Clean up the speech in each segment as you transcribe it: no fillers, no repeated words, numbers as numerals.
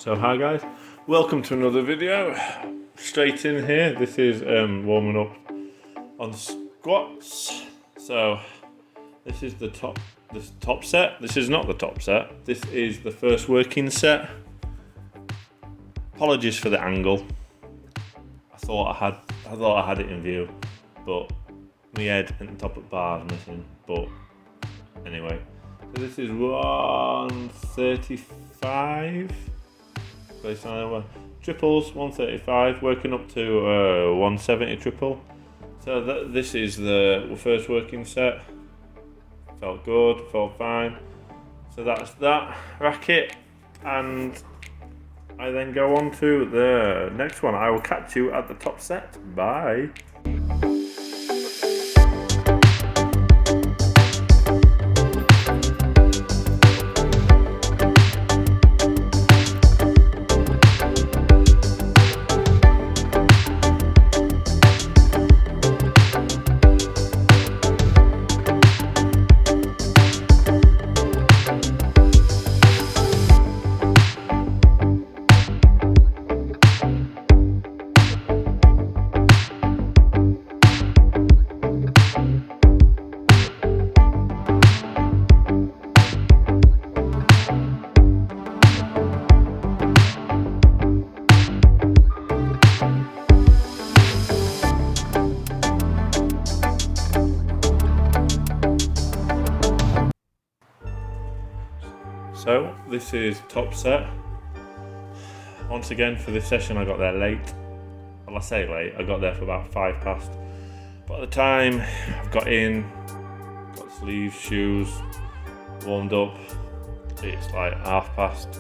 So hi guys, welcome to another video. Straight in here, this is warming up on squats. So this is the top set. This is not the top set. This is the first working set. Apologies for the angle. I thought I had it in view, but my head and the top of the bar is missing. But anyway, so this is 135. Triples 135, working up to 170 triple. So this is the first working set. Felt good, felt fine. So that's that racket, and I then go on to the next one. I will catch you at the top set. Bye. So this is top set. Once again for this session I got there late. Well, I say late, I got there for about 5 past. But at the time I've got in, got sleeves, shoes, warmed up. It's like 1/2 past.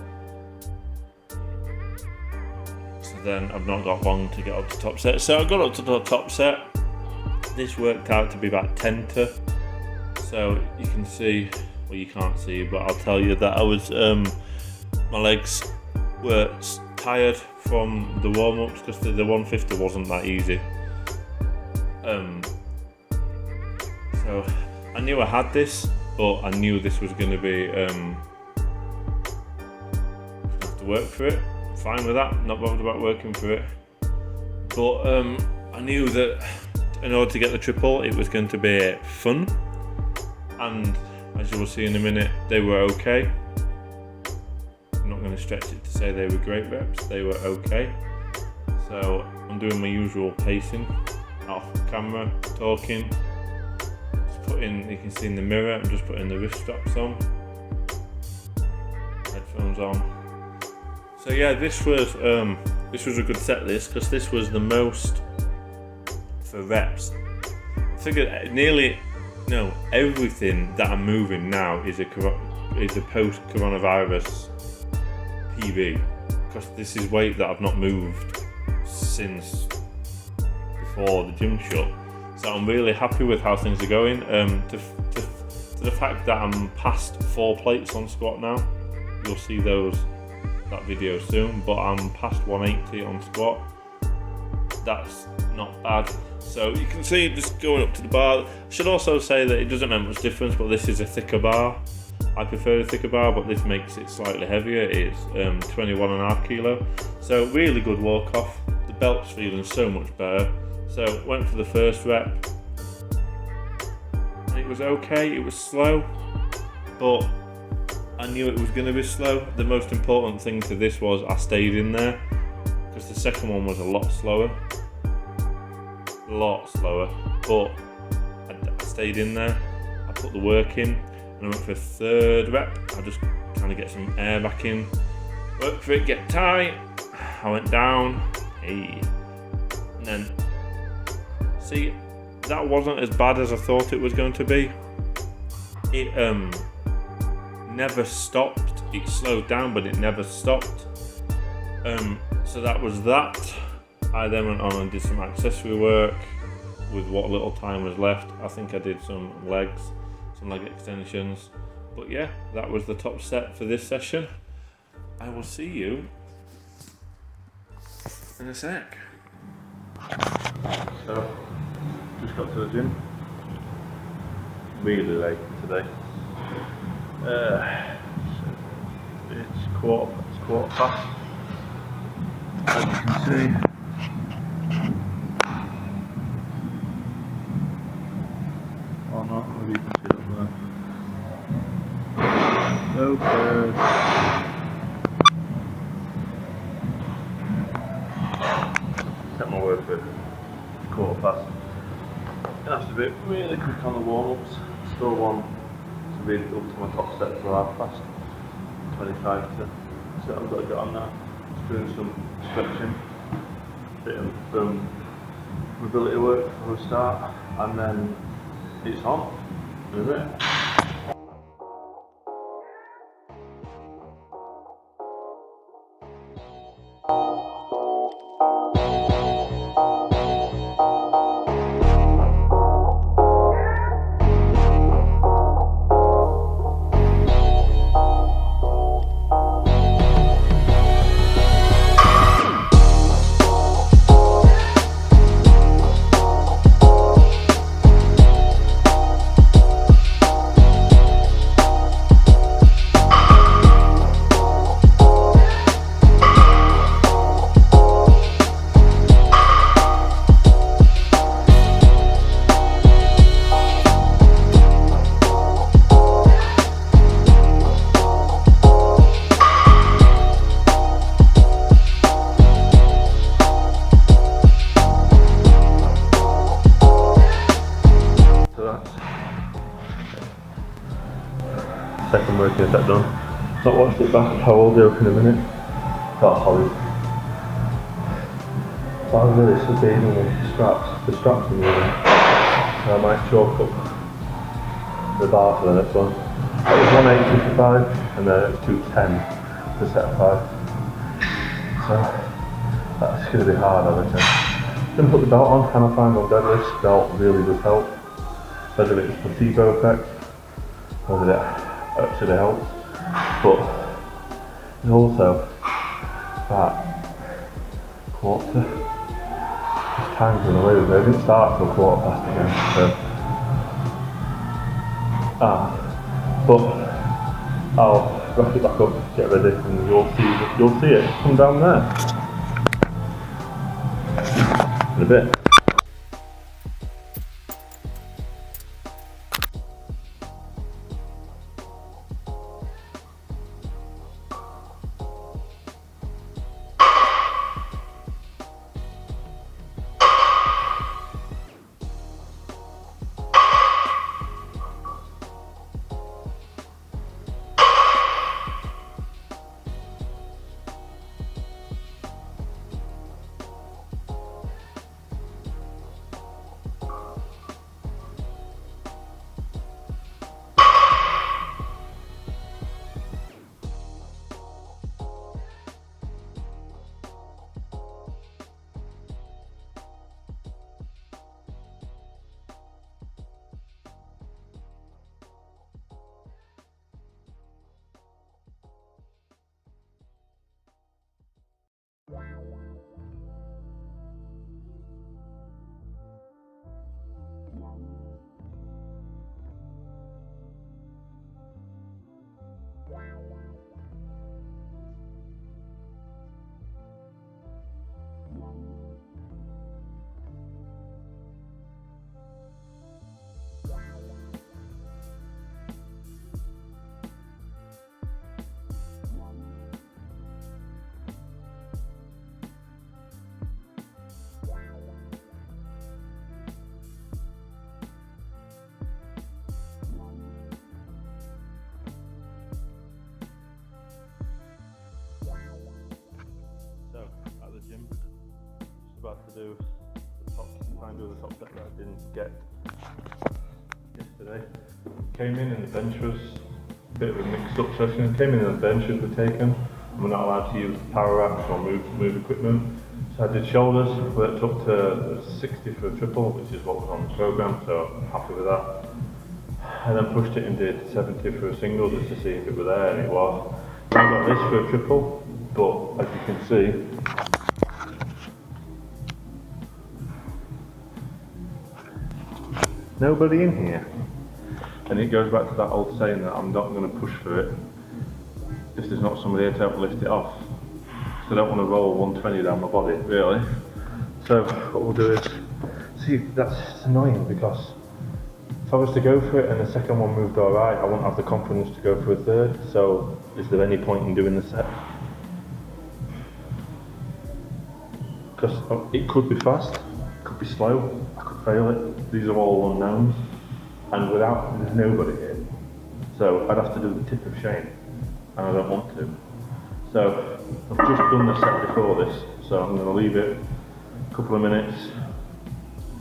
So then I've not got long to get up to top set. So I got up to the top set. This worked out to be about 10 to. So you can see, well, you can't see, but I'll tell you that I was, my legs were tired from the warm-ups because the 150 wasn't that easy. So I knew I had this, but I knew this was going to be, have to work for it. Fine with that, not bothered about working for it. But I knew that in order to get the triple, it was going to be fun. And as you will see in a minute, they were okay. I'm not going to stretch it to say they were great reps, they were okay. So I'm doing my usual pacing, off camera, talking. Just putting, you can see in the mirror, I'm just putting the wrist straps on, headphones on. So yeah, this was a good set list because this was the most for reps. I figured everything that I'm moving now is a post-coronavirus PB, because this is weight that I've not moved since before the gym shut. So I'm really happy with how things are going. To the fact that I'm past 4 plates on squat now. You'll see that video soon, but I'm past 180 on squat. That's not bad. So you can see just going up to the bar. I should also say that it doesn't make much difference, but this is a thicker bar. I prefer a thicker bar, but this makes it slightly heavier. It's 21.5 kilo. So really good walk off. The belt's feeling so much better. So went for the first rep. And it was okay, it was slow, but I knew it was going to be slow. The most important thing to this was I stayed in there, because the second one was a lot slower, but I stayed in there. I put the work in, and I went for a third rep. I just kind of get some air back in, work for it, get tight. I went down, and then see, that wasn't as bad as I thought it was going to be. It never stopped. It slowed down, but it never stopped. So that was that. I then went on and did some accessory work with what little time was left. I think I did some leg extensions. But yeah, that was the top set for this session. I will see you in a sec. So, just got to the gym. Really late today. It's quarter past. as you can see. Or not, maybe you can see it up there. Okay. Set my word for it. 1/4 past. It has to be really quick on the warm-ups. Still want to be up to my top set for 25 to. So I've got to get on that. Just doing some stretching, bit of mobility work before we start, and then it's on. Is it? Second working set done. Not watched it back, how old are in a minute. Got horrid. So I was really succeeding with the straps in the other. I might chalk up the bar for the next one. That was 1.855 and then it's 210 for set of 5. So that's going to be hard, I reckon. Then put the belt on, and I find on deadlifts, belt really does help. Whether it's placebo effect, whether it actually helps, but there's also that quarter. This time's run away with me. I didn't start till 1/4 again, so but I'll wrap it back up, get ready, and you'll see it come down there in a bit. About to do the top, try and do the top set that I didn't get yesterday. Came in and the bench was a bit of a mixed up session. Came in and the benches were taken. We're not allowed to use power racks or move equipment. So I did shoulders, worked up to 60 for a triple, which is what was on the programme, so I'm happy with that. And then pushed it and did 70 for a single just to see if it were there, and it was. I got this for a triple, but as you can see, nobody in here. And it goes back to that old saying that I'm not going to push for it if there's not somebody here to help lift it off. because I don't want to roll 120 down my body, really. So what we'll do is, see, that's annoying because if I was to go for it and the second one moved alright, I wouldn't have the confidence to go for a third. So is there any point in doing the set? Because it could be fast, it could be slow, I could fail it. These are all unknowns, and there's nobody here. So I'd have to do the tip of shame, and I don't want to. So I've just done the set before this, so I'm going to leave it a couple of minutes.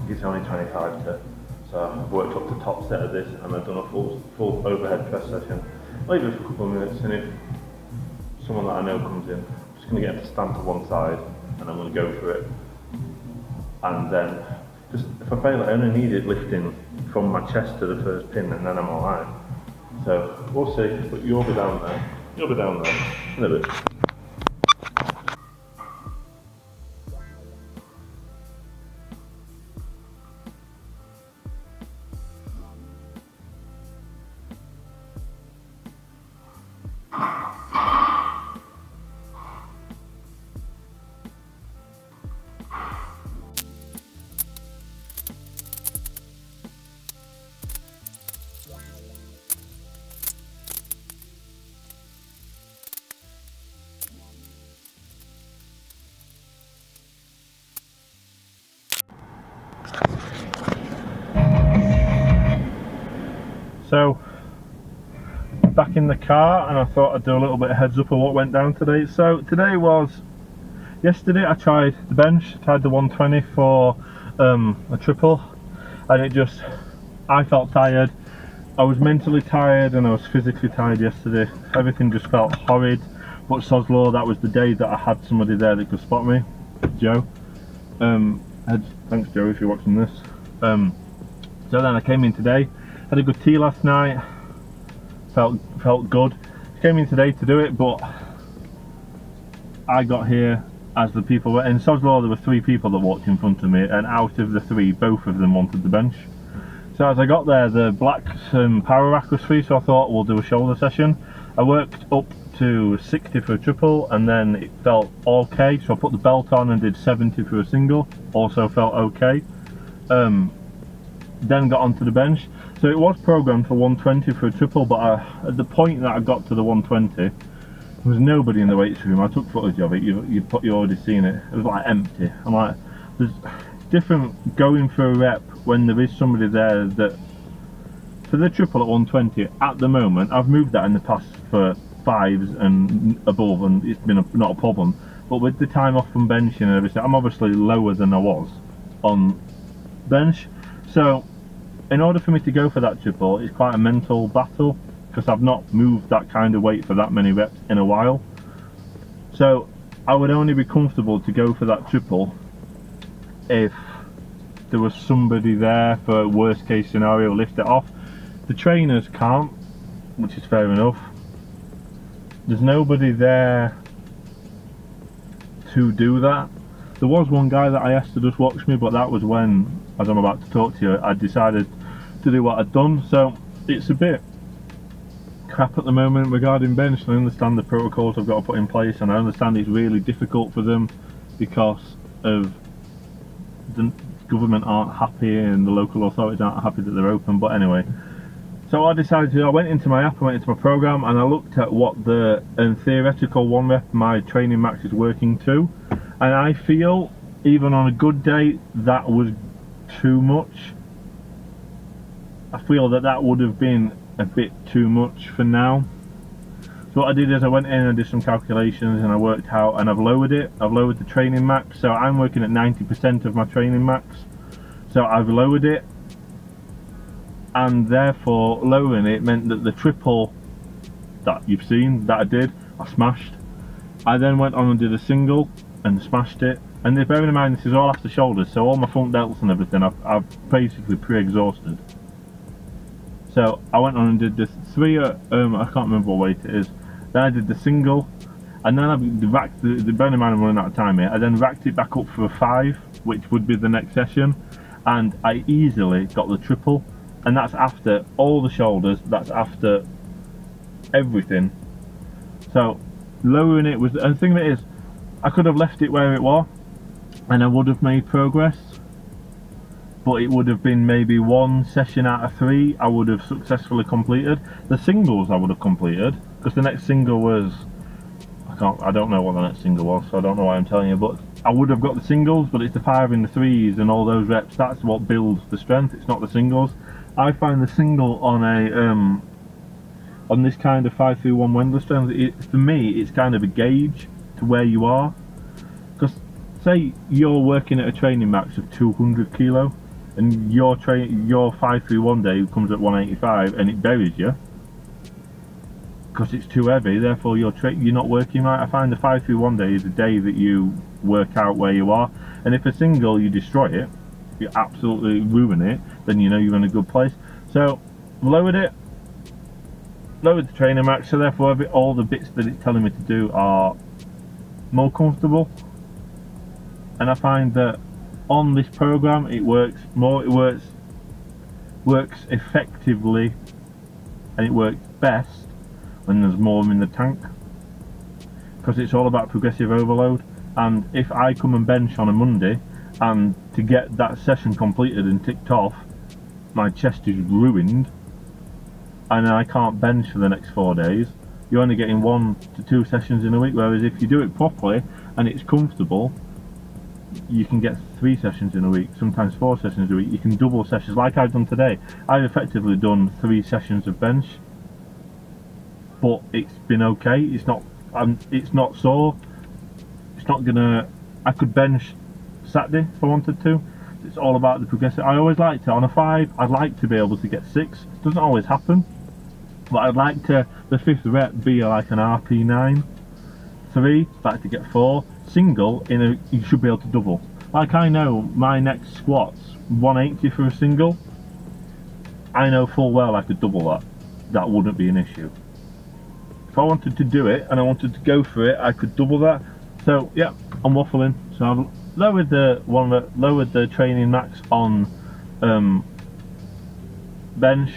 It's only 25 to, so I've worked up the top set of this, and I've done a full overhead press session. Leave it for a couple of minutes, and if someone that I know comes in, I'm just going to get him to stand to one side, and I'm going to go for it. And then, just if I fail it, I only need it lifting from my chest to the first pin, and then I'm alright. So we'll see, but you'll be down there. You'll be down there in a bit. So, back in the car, and I thought I'd do a little bit of heads up of what went down today. So yesterday I tried the bench, tried the 120 for a triple, and I felt tired. I was mentally tired and I was physically tired yesterday. Everything just felt horrid, but sod's law, that was the day that I had somebody there that could spot me, Joe. Thanks Joe if you're watching this. So then I came in today. Had a good tea last night, felt good. Came in today to do it, but I got here as the people were, in sod's law there were 3 people that walked in front of me, and out of the 3, both of them wanted the bench. So as I got there, the black power rack was free, so I thought we'll do a shoulder session. I worked up to 60 for a triple, and then it felt okay, so I put the belt on and did 70 for a single, also felt okay. Then got onto the bench. So it was programmed for 120 for a triple, but at the point that I got to the 120, there was nobody in the weights room. I took footage of it, you've already seen it. It was like empty. I'm like, there's different going for a rep when there is somebody there that, for the triple at 120, at the moment, I've moved that in the past for 5s and above, and it's been not a problem. But with the time off from benching and everything, I'm obviously lower than I was on bench. So in order for me to go for that triple, it's quite a mental battle, because I've not moved that kind of weight for that many reps in a while. So I would only be comfortable to go for that triple if there was somebody there for worst case scenario, lift it off. The trainers can't, which is fair enough. There's nobody there to do that. There was one guy that I asked to just watch me, but that was when, as I'm about to talk to you, I decided to do what I'd done. So it's a bit crap at the moment regarding bench. I understand the protocols I've got to put in place, and I understand it's really difficult for them because of the government aren't happy and the local authorities aren't happy that they're open. But anyway, so I decided to, I went into my app, I went into my program, and I looked at what the theoretical 1 rep my training max is working to, and I feel even on a good day that was too much. I feel that would have been a bit too much for now. So what I did is I went in and did some calculations, and I worked out, and I've lowered it. I've lowered the training max, so I'm working at 90% of my training max. So I've lowered it, and therefore lowering it meant that the triple that you've seen that I did, I smashed. I then went on and did a single and smashed it. And bearing in mind this is all after shoulders, so all my front delts and everything I've basically pre-exhausted. So I went on and did this 3 I can't remember what weight it is. Then I did the single, and then I racked bearing in mind I'm running out of time here, I then racked it back up for a 5, which would be the next session, and I easily got the triple. And that's after all the shoulders, that's after everything. So lowering it was, and the thing of it is, I could have left it where it was and I would have made progress, but it would have been maybe 1 session out of 3 I would have successfully completed. The singles I would have completed, because the next single was, I don't know what the next single was, so I don't know why I'm telling you, but I would have got the singles, but it's the 5 and the 3s and all those reps, that's what builds the strength, it's not the singles. I find the single on a on this kind of 5-3-1 Wendler strength, for me it's kind of a gauge to where you are, because say you're working at a training max of 200 kilo and your 5-3-1 day comes at 185 and it buries you because it's too heavy, therefore you're not working right. I find the 5-3-1 day is a day that you work out where you are, and if a single you destroy it, you absolutely ruin it, then you know you're in a good place. So lowered the training max, so therefore all the bits that it's telling me to do are more comfortable, and I find that on this program it works effectively, and it works best when there's more in the tank, because it's all about progressive overload. And if I come and bench on a Monday and to get that session completed and ticked off, my chest is ruined and I can't bench for the next 4 days, you're only getting 1 to 2 sessions in a week, whereas if you do it properly and it's comfortable, you can get 3 sessions in a week, sometimes 4 sessions a week. You can double sessions like I've done today. I've effectively done 3 sessions of bench, but it's been okay. It's not sore. It's not gonna, I could bench Saturday if I wanted to. It's all about the progressive. I always like to, on a 5, I'd like to be able to get 6. It doesn't always happen, but I'd like to, the 5th rep be like an RP9. 3, I'd like to get 4. Single, you should be able to double. Like I know my next squat's 180 for a single. I know full well I could double that. That wouldn't be an issue. If I wanted to do it and I wanted to go for it, I could double that. So yeah, I'm waffling. So I've lowered the training max on bench,